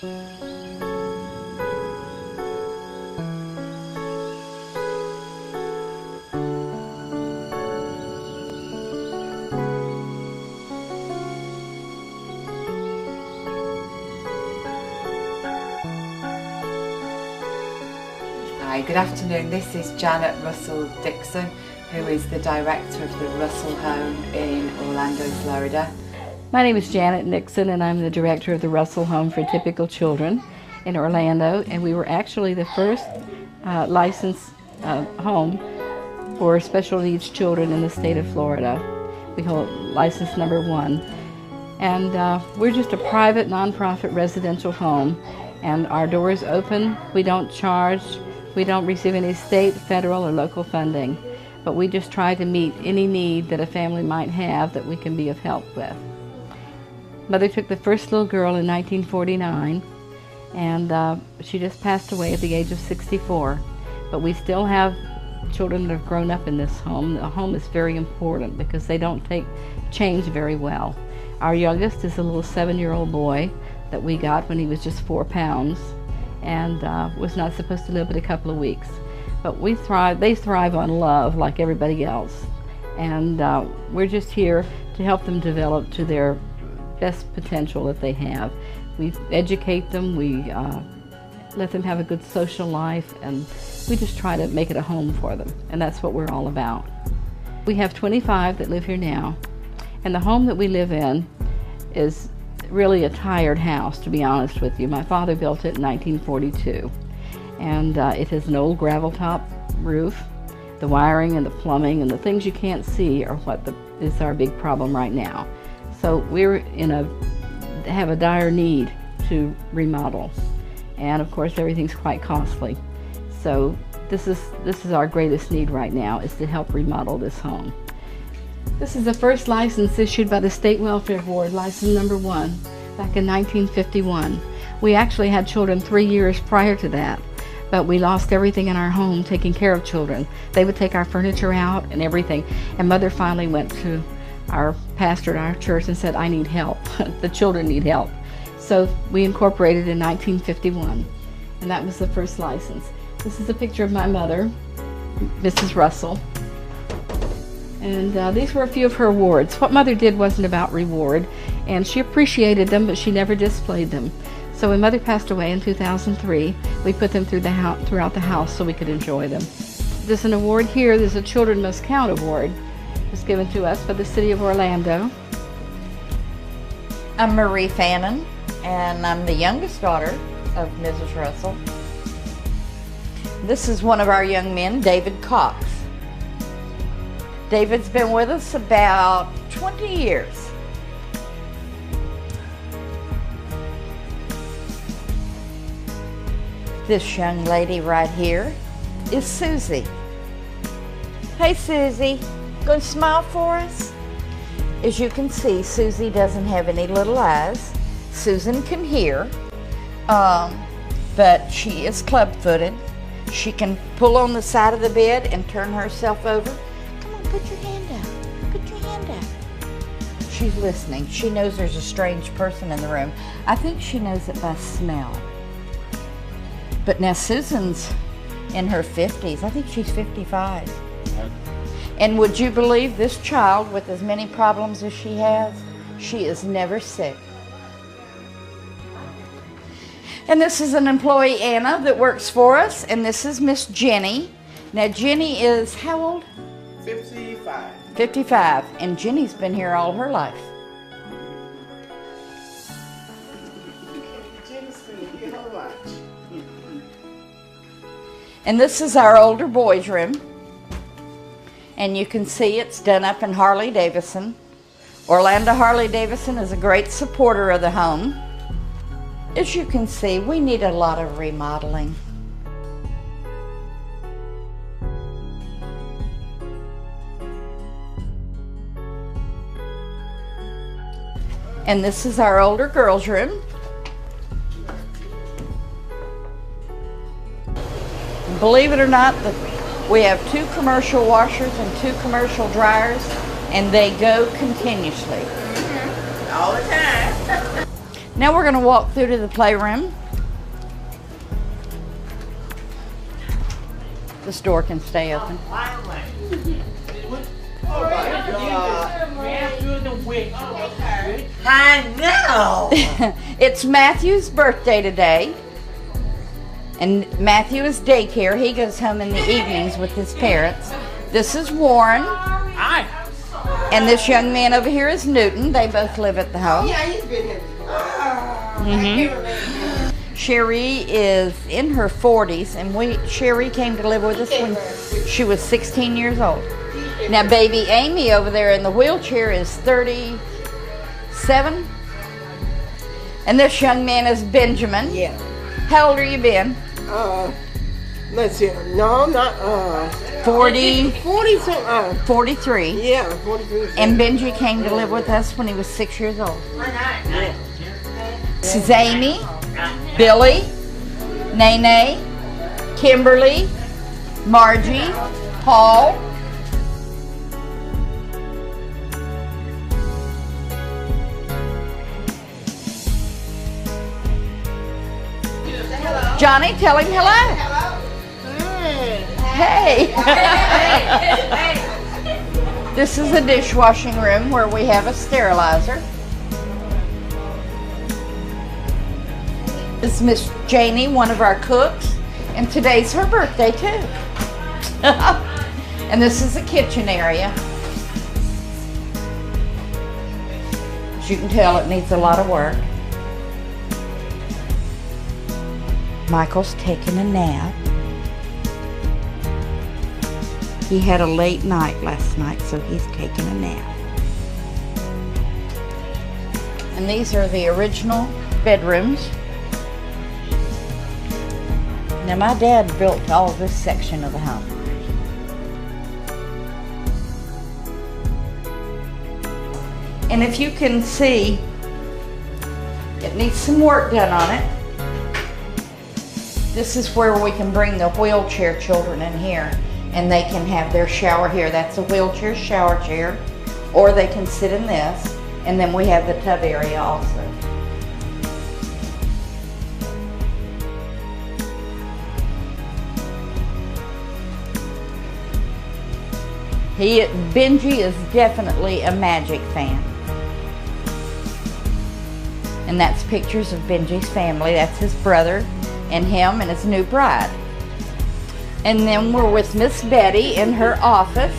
Hi, good afternoon. This is Janet Russell Dixon, who is the director of the Russell Home in Orlando, Florida. My name is Janet Nixon, and I'm the director of the Russell Home for Atypical Children in Orlando, and we were actually the first licensed home for special needs children in the state of Florida. We hold license number 1. And we're just a private, nonprofit residential home, and our doors open. We don't charge. We don't receive any state, federal, or local funding, but we just try to meet any need that a family might have that we can be of help with. Mother took the first little girl in 1949, and she just passed away at the age of 64. But we still have children that have grown up in this home. The home is very important because they don't take change very well. Our youngest is a little 7-year-old boy that we got when he was just 4 pounds. And was not supposed to live but a couple of weeks. But they thrive on love like everybody else. And we're just here to help them develop to their best potential that they have. We educate them, we let them have a good social life, and we just try to make it a home for them. And that's what we're all about. We have 25 that live here now, and the home that we live in is really a tired house, to be honest with you. My father built it in 1942, and it has an old gravel top roof. The wiring and the plumbing and the things you can't see are what is our big problem right now. So we're have a dire need to remodel, and of course everything's quite costly. So this is our greatest need right now, is to help remodel this home. This is the first license issued by the State Welfare Board, license number 1, back in 1951. We actually had children 3 years prior to that, but we lost everything in our home taking care of children. They would take our furniture out and everything, and Mother finally went to our pastor at our church and said, I need help. The children need help. So we incorporated in 1951, and that was the first license. This is a picture of my mother, Mrs. Russell. And these were a few of her awards. What Mother did wasn't about reward, and she appreciated them, but she never displayed them. So when Mother passed away in 2003, we put them throughout the house so we could enjoy them. There's an award here. There's a Children Must Count award. It's given to us by the City of Orlando. I'm Marie Fannin, and I'm the youngest daughter of Mrs. Russell. This is one of our young men, David Cox. David's been with us about 20 years. This young lady right here is Susie. Hey Susie, gonna smile for us? As you can see, Susie doesn't have any little eyes. Susan can hear, but she is club-footed. She can pull on the side of the bed and turn herself over. Put your hand out. Put your hand out. She's listening. She knows there's a strange person in the room. I think she knows it by smell. But now Susan's in her 50s. I think she's 55. And would you believe this child, with as many problems as she has, she is never sick. And this is an employee, Anna, that works for us. And this is Miss Jenny. Now Jenny is how old? 55. 55, and Jenny's been here all her life. Jenny's been here a lot. And this is our older boys' room. And you can see it's done up in Harley-Davidson. Orlando Harley-Davidson is a great supporter of the home. As you can see, we need a lot of remodeling. And this is our older girls' room. Believe it or not, we have 2 commercial washers and 2 commercial dryers, and they go continuously. All the time. Now we're going to walk through to the playroom. This door can stay open. I know. It's Matthew's birthday today. And Matthew is daycare. He goes home in the evenings with his parents. This is Warren. Hi. And this young man over here is Newton. They both live at the home. Yeah, he's been here. Sherry is in her 40s, and Sherry came to live with us when she was 16 years old. Now, baby Amy over there in the wheelchair is 37. And this young man is Benjamin. Yeah. How old are you, Ben? Let's see. No, not 40, 40 something. 43. Yeah, 43. And Benji came to live with us when he was 6 years old. Yeah. This is Amy, Billy, Nene, Kimberly, Margie, Paul. Johnny, tell him hello. Hey. This is a dishwashing room where we have a sterilizer. This is Miss Janie, one of our cooks, and today's her birthday too. And this is the kitchen area. As you can tell, it needs a lot of work. Michael's taking a nap. He had a late night last night, so he's taking a nap. And these are the original bedrooms. Now, my dad built all this section of the home. And if you can see, it needs some work done on it. This is where we can bring the wheelchair children in here, and they can have their shower here. That's a wheelchair shower chair, or they can sit in this, and then we have the tub area also. Benji is definitely a Magic fan. And that's pictures of Benji's family. That's his brother and him and his new bride. And then we're with Miss Betty in her office.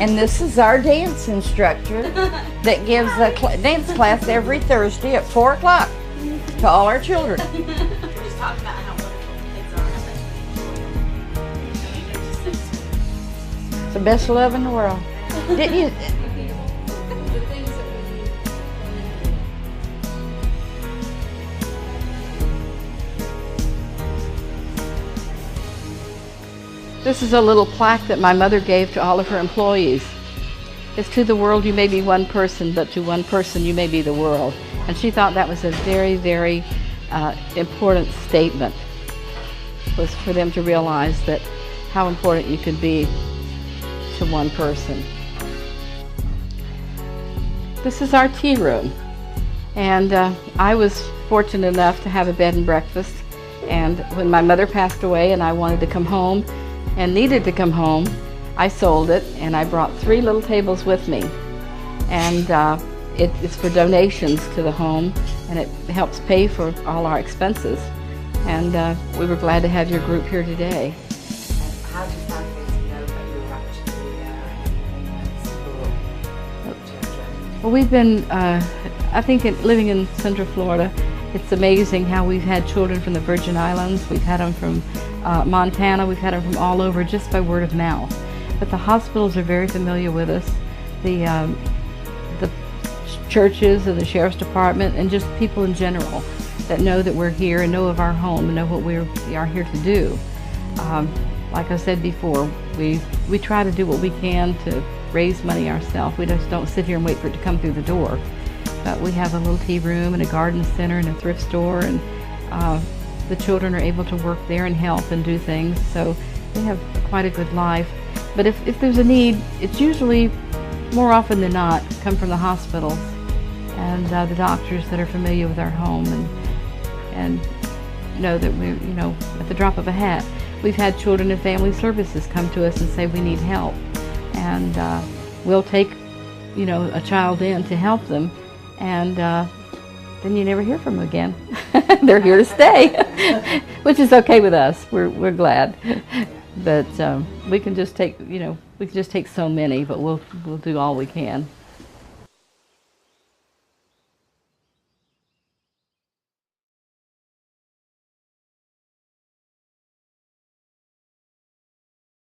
And this is our dance instructor that gives a dance class every Thursday at 4 o'clock to all our children. It's the best love in the world. Didn't you? This is a little plaque that my mother gave to all of her employees. It's to the world you may be one person, but to one person you may be the world. And she thought that was a very, very important statement, was for them to realize that how important you could be to one person. This is our tea room. And I was fortunate enough to have a bed and breakfast. And when my mother passed away and I wanted to come home, and needed to come home, I sold it, and I brought 3 little tables with me. And it's for donations to the home, and it helps pay for all our expenses. And we were glad to have your group here today. How did families know that you were actually support children? Well, we've been, I think, living in Central Florida, it's amazing how we've had children from the Virgin Islands, we've had them from Montana, we've had them from all over just by word of mouth. But the hospitals are very familiar with us, the churches and the sheriff's department, and just people in general that know that we're here and know of our home and know what we are here to do. Like I said before, we try to do what we can to raise money ourselves. We just don't sit here and wait for it to come through the door. But we have a little tea room and a garden center and a thrift store, and the children are able to work there and help and do things, so they have quite a good life. But if there's a need, it's usually, more often than not, come from the hospitals. and the doctors that are familiar with our home and know that we, at the drop of a hat. We've had Children and Family Services come to us and say we need help, and we'll take, a child in to help them, and then you never hear from them again. They're here to stay, which is okay with us. We're glad, but we can just take, we can just take so many, but we'll do all we can.